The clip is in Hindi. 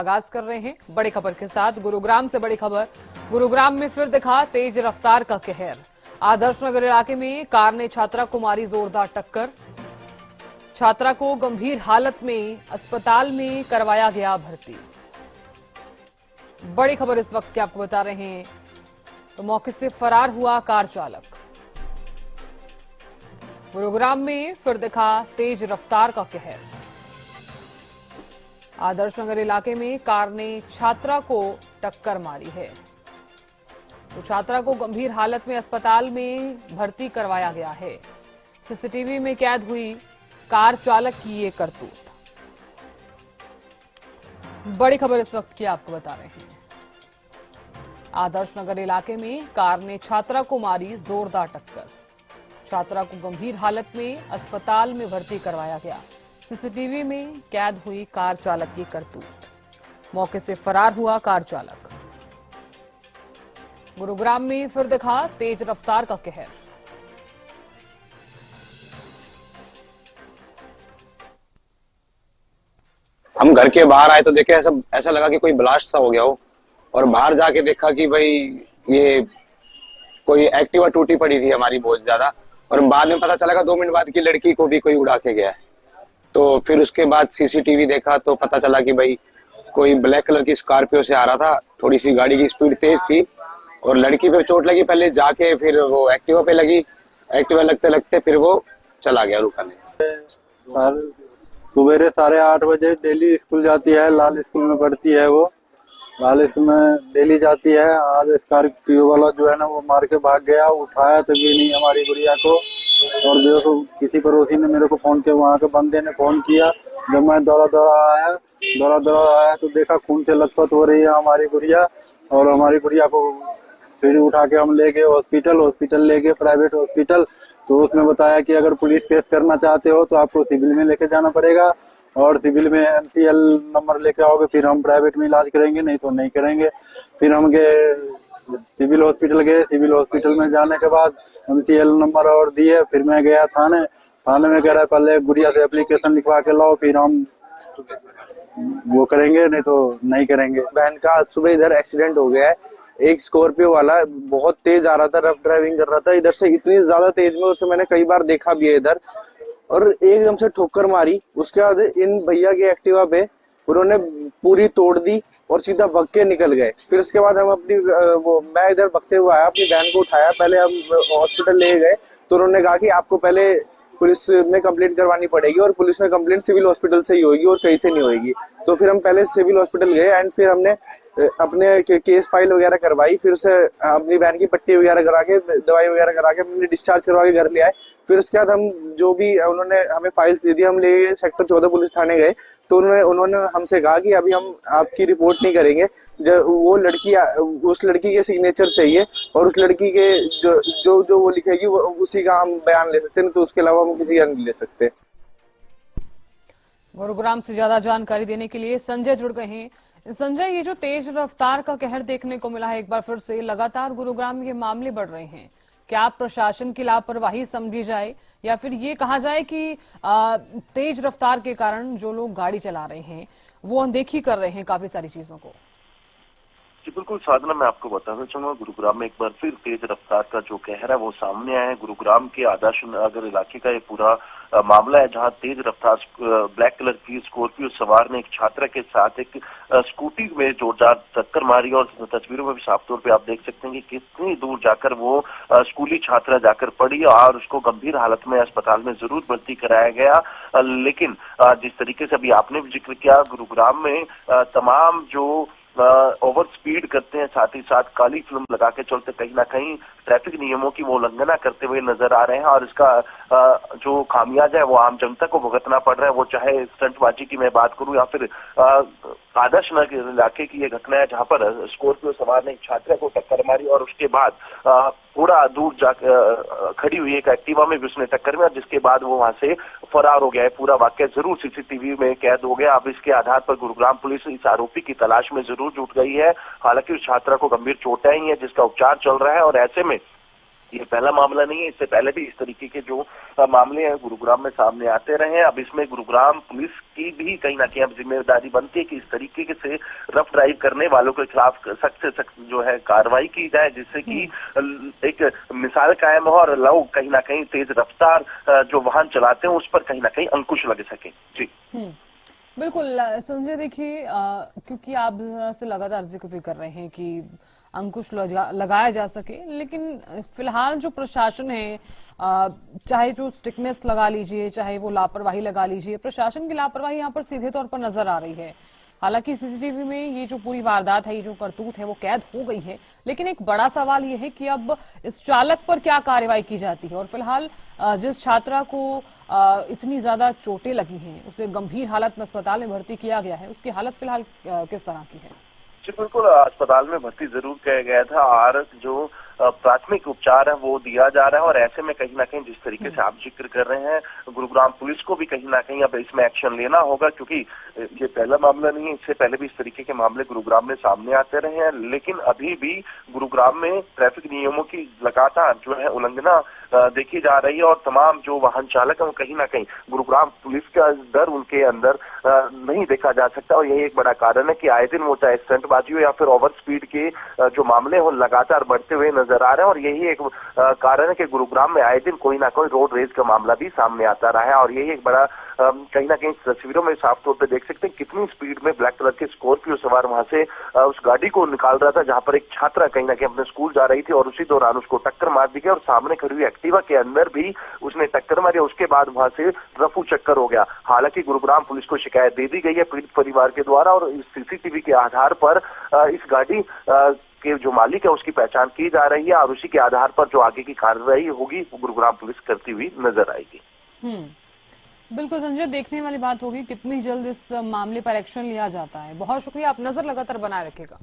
आगाज कर रहे हैं बड़ी खबर के साथ। गुरुग्राम से बड़ी खबर। गुरुग्राम में फिर दिखा तेज रफ्तार का कहर। आदर्श नगर इलाके में कार ने छात्रा को मारी जोरदार टक्कर। छात्रा को गंभीर हालत में अस्पताल में करवाया गया भर्ती। बड़ी खबर इस वक्त की आपको बता रहे हैं। तो मौके से फरार हुआ कार चालक। गुरुग्राम में फिर दिखा तेज रफ्तार का कहर। आदर्श नगर इलाके में कार ने छात्रा को टक्कर मारी है। तो छात्रा को गंभीर हालत में अस्पताल में भर्ती करवाया गया है। सीसीटीवी में कैद हुई कार चालक की ये करतूत। बड़ी खबर इस वक्त की आपको बता रहे हैं। आदर्श नगर इलाके में कार ने छात्रा को मारी जोरदार टक्कर। छात्रा को गंभीर हालत में अस्पताल में भर्ती करवाया गया। सीसीटीवी में कैद हुई कार चालक की करतूत। मौके से फरार हुआ कार चालक। गुरुग्राम में फिर दिखा तेज रफ्तार का कहर। हम घर के बाहर आए तो देखे ऐसा लगा कि कोई ब्लास्ट सा हो गया हो, और बाहर जाके देखा कि भाई ये कोई एक्टिवा टूटी पड़ी थी हमारी बहुत ज्यादा। और बाद में पता चला कि 2 मिनट बाद की लड़की को भी कोई उड़ा के गया है। तो फिर उसके बाद सीसीटीवी देखा तो पता चला कि भाई कोई ब्लैक कलर की स्कॉर्पियो से आ रहा था। थोड़ी सी गाड़ी की स्पीड तेज थी और लड़की पे चोट लगी पहले, जाके फिर वो एक्टिवा पे लगी। एक्टिवा लगते लगते फिर वो चला गया रुकने। सवेरे 8:30 बजे डेली स्कूल जाती है। लाल स्कूल में पढ़ती है वो। लाल स्कूल में डेली जाती है। आज स्कॉर्पियो वाला जो है ना वो मार के भाग गया। उठाया तभी नहीं हमारी गुड़िया को। और देखो किसी पड़ोसी ने मेरे को फोन किया, वहाँ के बंदे ने फोन किया। जब मैं दौड़ा आया तो देखा खून से लथपथ हो रही है हमारी गुड़िया। और हमारी गुड़िया को फिर उठा के हम ले गए हॉस्पिटल ले गए, प्राइवेट हॉस्पिटल। तो उसने बताया कि अगर पुलिस केस करना चाहते हो तो आपको सिविल में लेके जाना पड़ेगा, और सिविल में MCL नंबर लेके आओगे, फिर हम प्राइवेट में इलाज करेंगे, नहीं तो नहीं करेंगे। फिर हम गए सिविल हॉस्पिटल में जाने के बाद MCL नंबर और दिए। फिर मैं गया थाने में कह रहा है पहले गुड़िया से एप्लीकेशन लिखवा के लाओ, फिर हम वो करेंगे, नहीं तो नहीं करेंगे। बहन का आज सुबह इधर एक्सीडेंट हो गया है। एक स्कॉर्पियो वाला बहुत तेज आ रहा था, रफ ड्राइविंग कर रहा था इधर से, इतनी ज्यादा तेज में उसे मैंने कई बार देखा भी है इधर, और एकदम से ठोकर मारी। उसके बाद इन भैया की एक्टिवा पे उन्होंने पूरी तोड़ दी और सीधा भग के निकल गए। फिर उसके बाद हम मैं इधर भगते हुए आया, अपनी बहन को उठाया, पहले हम हॉस्पिटल ले गए। तो उन्होंने कहा कि आपको पहले पुलिस में कंप्लेंट करवानी पड़ेगी, और पुलिस में कंप्लेंट सिविल हॉस्पिटल से ही होगी और कहीं से नहीं होगी। तो फिर हम पहले सिविल हॉस्पिटल गए एंड फिर हमने अपने केस फाइल वगैरह करवाई। फिर से अपनी बहन की पट्टी वगैरह करा के, दवाई वगैरह करा के हमने डिस्चार्ज करवा के घर ले आए। फिर उसके बाद हम जो भी उन्होंने हमें फाइल्स दे दी, हम ले गए सेक्टर 14 पुलिस थाने गए। तो उन्होंने हमसे कहा कि अभी हम आपकी रिपोर्ट नहीं करेंगे, वो लड़की उस लड़की के सिग्नेचर चाहिए, और उस लड़की के जो वो लिखेगी वो उसी का हम बयान ले सकते हैं, तो उसके अलावा हम किसी का नहीं ले सकते। गुरुग्राम से ज्यादा जानकारी देने के लिए संजय जुड़ गए हैं। संजय, ये जो तेज रफ्तार का कहर देखने को मिला है एक बार फिर से, लगातार गुरुग्राम में ये मामले बढ़ रहे हैं, क्या प्रशासन की लापरवाही समझी जाए, या फिर ये कहा जाए कि तेज रफ्तार के कारण जो लोग गाड़ी चला रहे हैं वो अनदेखी कर रहे हैं काफी सारी चीजों को? जी बिल्कुल साधना, मैं आपको बताना चाहूंगा, गुरुग्राम में एक बार फिर तेज रफ्तार का जो कहर है वो सामने आया है। गुरुग्राम के आदर्श नगर इलाके का ये पूरा मामला है, जहां तेज रफ्तार ब्लैक कलर की स्कॉर्पियो सवार ने एक छात्रा के साथ एक स्कूटी में जोरदार टक्कर मारी। और तस्वीरों में भी साफ तौर पे आप देख सकते हैं कि कितनी दूर जाकर वो स्कूली छात्रा जाकर पड़ी, और उसको गंभीर हालत में अस्पताल में जरूर भर्ती कराया गया। लेकिन जिस तरीके से अभी आपने भी जिक्र किया, गुरुग्राम में तमाम जो ओवर स्पीड करते हैं, साथ ही साथ काली फिल्म लगा के चलते, कहीं ना कहीं ट्रैफिक नियमों की वो उल्लंघना करते हुए नजर आ रहे हैं। और इसका जो खामियाजा है वो आम जनता को भुगतना पड़ रहा है। वो चाहे स्टंटबाजी की मैं बात करूं या फिर आदर्श नगर इलाके की ये घटना है, जहां पर स्कॉर्पियो सवार ने एक छात्रा को टक्कर मारी और उसके बाद थोड़ा दूर जाकर खड़ी हुई एक एक्टिवा में भी उसने टक्कर मारी, जिसके बाद वो वहां से फरार हो गया है। पूरा वाकया जरूर सीसीटीवी में कैद हो गया। अब इसके आधार पर गुरुग्राम पुलिस इस आरोपी की तलाश में जरूर जुट गई है। हालांकि उस छात्रा को गंभीर चोटें आई हैं, जिसका उपचार चल रहा है, और ऐसे में ये पहला मामला नहीं है, इससे पहले भी इस तरीके के जो मामले हैं गुरुग्राम में सामने आते रहे हैं। अब इसमें गुरुग्राम पुलिस की भी कहीं ना कहीं अब जिम्मेदारी बनती है कि इस तरीके से रफ ड्राइव करने वालों के खिलाफ सख्त से सख्त जो है कार्रवाई की जाए, जिससे कि एक मिसाल कायम हो और लोग कहीं ना कहीं तेज रफ्तार जो वाहन चलाते हैं उस पर कहीं ना कहीं अंकुश लग सके। जी बिल्कुल संजय, देखिए क्योंकि आप जरा से लगातार जिक्र भी कर रहे हैं कि अंकुश लगाया जा सके, लेकिन फिलहाल जो प्रशासन है, चाहे जो स्टिकनेस लगा लीजिए, चाहे वो लापरवाही लगा लीजिए, प्रशासन की लापरवाही यहाँ पर सीधे तौर पर नजर आ रही है। हालांकि सीसीटीवी में ये जो पूरी वारदात है, ये जो करतूत है वो कैद हो गई है, लेकिन एक बड़ा सवाल ये है कि अब इस चालक पर क्या कार्रवाई की जाती है। और फिलहाल जिस छात्रा को इतनी ज्यादा चोटें लगी हैं, उसे गंभीर हालत में अस्पताल में भर्ती किया गया है, उसकी हालत फिलहाल किस तरह की है? जी बिल्कुल, अस्पताल में भर्ती जरूर किया गया था और जो प्राथमिक उपचार है वो दिया जा रहा है। और ऐसे में कहीं ना कहीं जिस तरीके से आप जिक्र कर रहे हैं, गुरुग्राम पुलिस को भी कहीं ना कहीं अब इसमें एक्शन लेना होगा, क्योंकि ये पहला मामला नहीं है, इससे पहले भी इस तरीके के मामले गुरुग्राम में सामने आते रहे हैं। लेकिन अभी भी गुरुग्राम में ट्रैफिक नियमों की लगातार जो है उल्लंघना देखी जा रही है और तमाम जो वाहन चालक है वो कहीं ना कहीं गुरुग्राम पुलिस का डर उनके अंदर नहीं देखा जा सकता। और यही एक बड़ा कारण है कि आए दिन वो चाहे स्टंटबाजी हो या फिर ओवर स्पीड के जो मामले हो लगातार बढ़ते हुए नजर आ रहे हैं। और यही एक कारण है कि गुरुग्राम में आए दिन कोई ना कोई रोड रेज का मामला भी सामने आता रहा है। और यही एक बड़ा कहीं ना कहीं तस्वीरों में साफ तौर पे देख सकते हैं कितनी स्पीड में ब्लैक कलर के स्कॉर्पियो सवार वहां से उस गाड़ी को निकाल रहा था, जहां पर एक छात्रा कहीं ना कहीं अपने स्कूल जा रही थी और उसी दौरान उसको टक्कर मार दी गई और सामने खड़ी हुई एक्टिवा के अंदर भी उसने टक्कर मारी। उसके बाद वहां से रफू चक्कर हो गया। हालांकि गुरुग्राम पुलिस को शिकायत दे दी गई है पीड़ित परिवार के द्वारा और इस सीसीटीवी के आधार पर इस गाड़ी के जो मालिक है उसकी पहचान की जा रही है और उसी के आधार पर जो आगे की कार्रवाई होगी वो गुरुग्राम पुलिस करती हुई नजर आएगी। बिल्कुल संजय, देखने वाली बात होगी कितनी जल्द इस मामले पर एक्शन लिया जाता है। बहुत शुक्रिया, आप नजर लगातार बनाए रखिएगा।